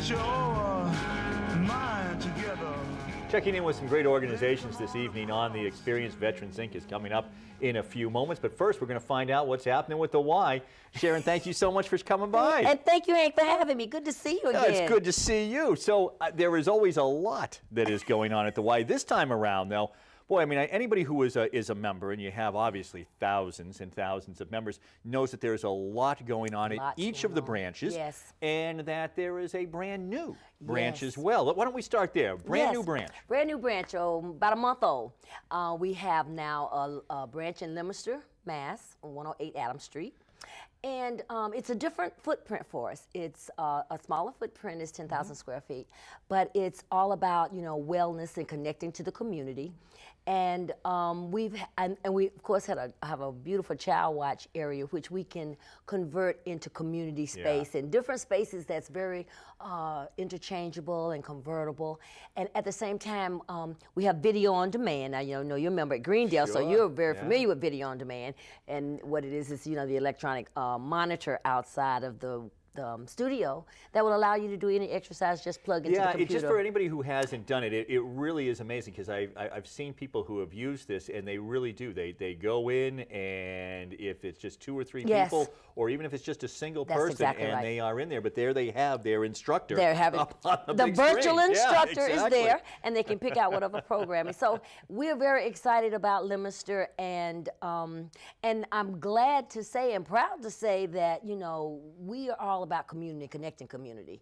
get your mind together. Checking in with some great organizations this evening on the Experience. Veterans Inc. is coming up in a few moments. But first, we're going to find out what's happening with the Y. Sharon, thank you so much for coming by. And thank you, Hank, for having me. Good to see you again. It's good to see you. So there is always a lot that is going on at the Y. This time around, though, boy, I mean, anybody who is a member, and you have obviously thousands and thousands of members, knows that there's a lot going on at each of the branches, yes, and that there is a brand new branch as well. Why don't we start there? Brand new branch. Brand new branch, about a month old. We have now a branch in Leominster, Mass, on 108 Adams Street. And it's a different footprint for us. It's a smaller footprint, is 10,000 square feet, but it's all about, you know, wellness and connecting to the community. And we of course have a beautiful child watch area which we can convert into community space and different spaces that's very interchangeable and convertible. And at the same time, we have video on demand. Now, you know, you're a member at Greendale, so you're very familiar with video on demand. And what it is, you know, the electronic monitor outside of the studio that will allow you to do any exercise, just plug into the computer. Just for anybody who hasn't done it, it really is amazing, because I've seen people who have used this, and they really do. They go in, and if it's just 2 or 3 people, or even if it's just a single person, and they are in there, but there they have their instructor up on the virtual instructor is there, and they can pick out whatever programming. So we're very excited about Leominster, and I'm glad to say and proud to say that, you know, we are all about community, connecting community.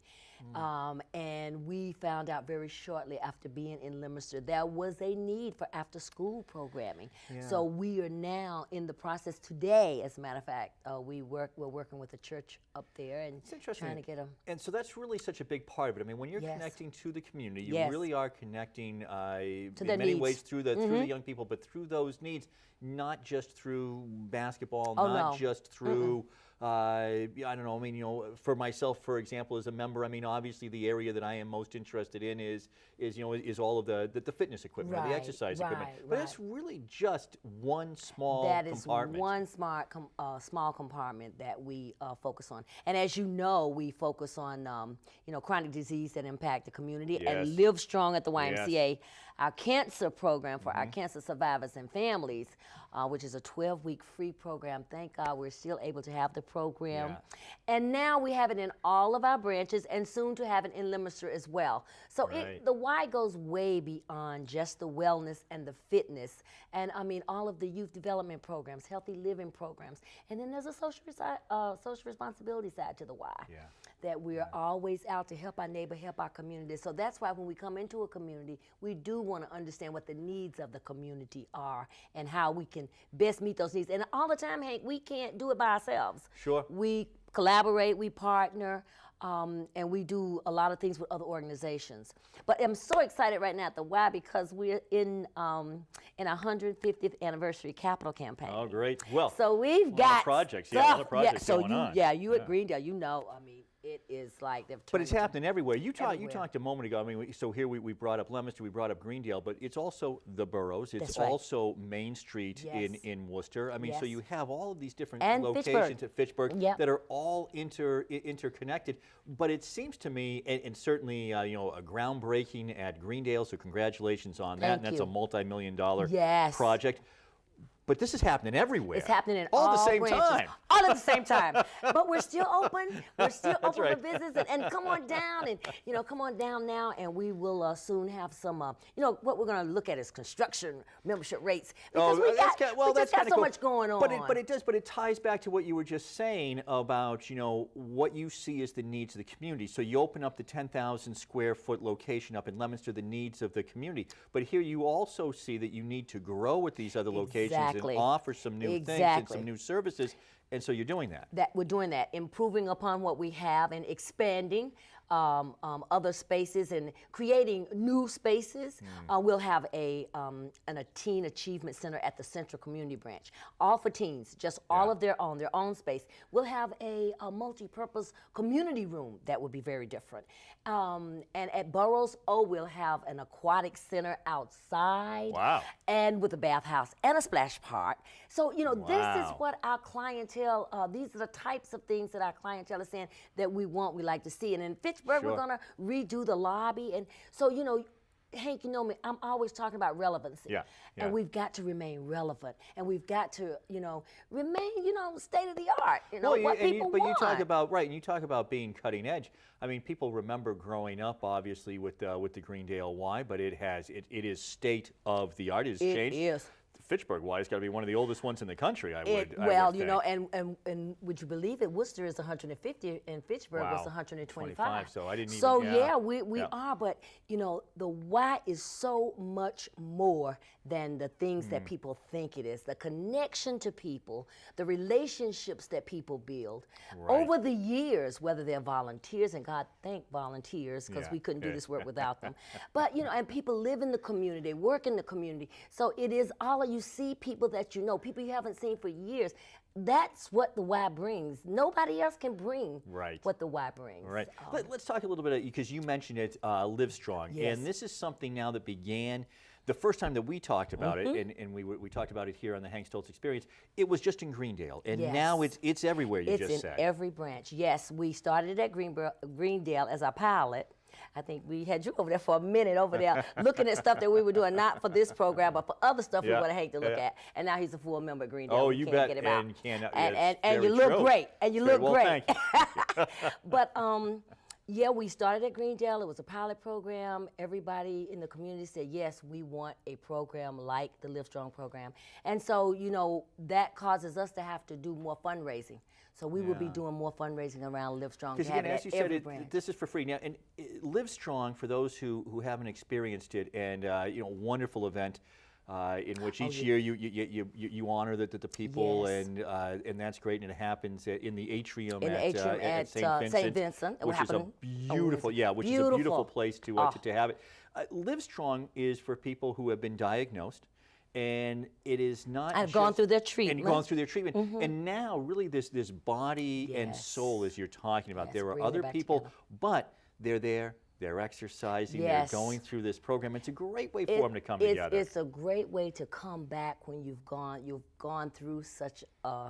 And we found out very shortly after being in Leominster there was a need for after-school programming. So we are now in the process today, as a matter of fact, we're working with a church up there and trying to get them. And so that's really such a big part of it. I mean, when you're connecting to the community, you really are connecting in many ways through the young people, but through those needs, not just through basketball, not just through I don't know, I mean, you know, for myself, for example, as a member, I mean, obviously the area that I am most interested in is all of the fitness equipment, the exercise equipment. But it's really just one small compartment. That is one small compartment that we focus on. And as you know, we focus on, you know, chronic disease that impact the community, and Live Strong at the YMCA, our cancer program for our cancer survivors and families, which is a 12-week free program. Thank God we're still able to have the program. And now we have it in all of our branches, and soon to have it in Leominster as well. So the Y goes way beyond just the wellness and the fitness. And I mean, all of the youth development programs, healthy living programs. And then there's a social responsibility side to the Y. That we're always out to help our neighbor, help our community. So that's why when we come into a community, we do want to understand what the needs of the community are and how we can best meet those needs. And all the time, Hank, we can't do it by ourselves. We collaborate, we partner, and we do a lot of things with other organizations. But I'm so excited right now at the Y because we're in our 150th anniversary capital campaign. Oh, great. Well, so we've got projects. Yeah, a lot of projects going on. You at Greendale, you know, I mean, it is like they've But it's happening everywhere. You talked a moment ago. I mean, so here we brought up Leominster, we brought up Greendale, but it's also the boroughs. It's also Main Street in Worcester. I mean, so you have all of these different locations at Fitchburg that are all interconnected. But it seems to me, and certainly you know, a groundbreaking at Greendale. So congratulations on that. And that's a multi-million-dollar project. But this is happening everywhere. It's happening in all all at the same branches. time. All at the same time. But we're still open. We're still open for business. And come on down, and you know, come on down now, and we will soon have some. You know, what we're going to look at is construction membership rates, because we just got so much going on. But it ties back to what you were just saying about, you know, what you see as the needs of the community. So you open up the 10,000 square foot location up in Leominster, the needs of the community. But here you also see that you need to grow with these other locations and offer some new things and some new services, and so you're doing that. We're doing that, improving upon what we have and expanding other spaces and creating new spaces. We'll have a teen achievement center at the Central Community Branch, all for teens, just all of their own space. We'll have a multi-purpose community room that will be very different. And at Burroughs, we'll have an aquatic center outside, and with a bathhouse and a splash park. So, you know, this is what our clientele clientele, these are the types of things that our clientele is saying that we want, we like to see. And in Fitchburg, we're going to redo the lobby. And so, you know, Hank, you know me, I'm always talking about relevancy. Yeah. And we've got to remain relevant. And we've got to, you know, remain, you know, state of the art. You know, what people want. But you talk about, right, and you talk about being cutting edge. I mean, people remember growing up, obviously, with the Greendale Y, but it is state of the art. It has changed. It is. Fitchburg Y has got to be one of the oldest ones in the country, I would you know, and would you believe it? Worcester is 150 and Fitchburg was 125. So I didn't even, so yeah, we are, but you know, the Y is so much more than the things that people think it is. The connection to people, the relationships that people build over the years, whether they're volunteers, and God thank volunteers, because we couldn't do this work without them. But you know, and people live in the community, work in the community. So it is all of you see people that you know, people you haven't seen for years. That's what the Y brings. Nobody else can bring what the Y brings. Right. Let's talk a little bit, because you mentioned it, LiveStrong. Yes. And this is something now that began the first time that we talked about it, and we talked about it here on the Hank Stolz Experience. It was just in Greendale, and now it's everywhere, you just said. It's in every branch. Yes, we started at Greendale as a pilot. I think we had you over there for a minute over there looking at stuff that we were doing, not for this program, but for other stuff we would hate to look at. And now he's a full member of Greendale. Oh, you bet. Get him out. And you look great. And you look great. Thank you. But yeah, we started at Greendale. It was a pilot program. Everybody in the community said, yes, we want a program like the LiveStrong program. And so, you know, that causes us to have to do more fundraising. So we will be doing more fundraising around LiveStrong. Because again, as you said, this is for free. Now, and LiveStrong, for those who haven't experienced it, and you know, wonderful event in which each year you honor the people, and that's great, and it happens in the atrium at St. Vincent, which is a beautiful, which is a beautiful place to have it. LiveStrong is for people who have been diagnosed. And it is not I've gone through their treatment. And gone through their treatment. And now, really, this body and soul, as you're talking about, there are other people, but they're there, they're exercising, they're going through this program. It's a great way for them to come together. It's a great way to come back when you've gone through such a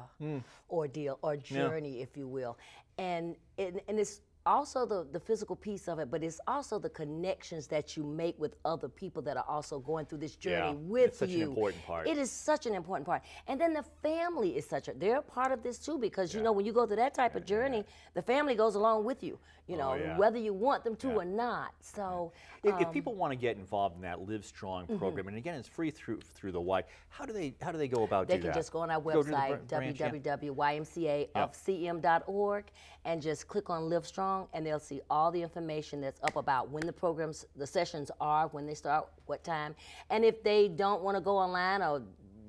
ordeal or journey, if you will. And it's also the physical piece of it, but it's also the connections that you make with other people that are also going through this journey with you. It's such an important part. It is such an important part. And then the family is they're a part of this too, because you know, when you go through that type of journey, the family goes along with you, you know, whether you want them to or not. So if people want to get involved in that LiveStrong program, and again, it's free through the Y, how do they go about doing that? They can just go on our website, www.ymcafcm.org, and just click on LiveStrong, and they'll see all the information that's up about when the sessions are, when they start, what time. And if they don't want to go online or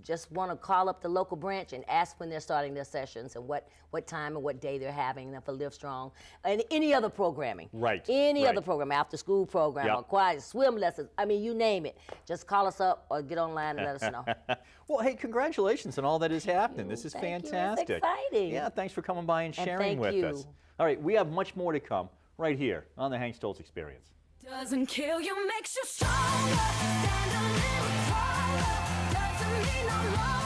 just want to call up the local branch and ask when they're starting their sessions and what time and what day they're having them for LiveStrong, and any other programming. Any other program, after school program, or quiet swim lessons. I mean, you name it. Just call us up or get online and let us know. Well, hey, congratulations on all that is happening. This is fantastic. It's exciting. Yeah, thanks for coming by and sharing with us. All right, we have much more to come right here on the Hank Stolz Experience. Doesn't kill you, makes you stronger. Stand a little taller. Doesn't mean I'm wrong.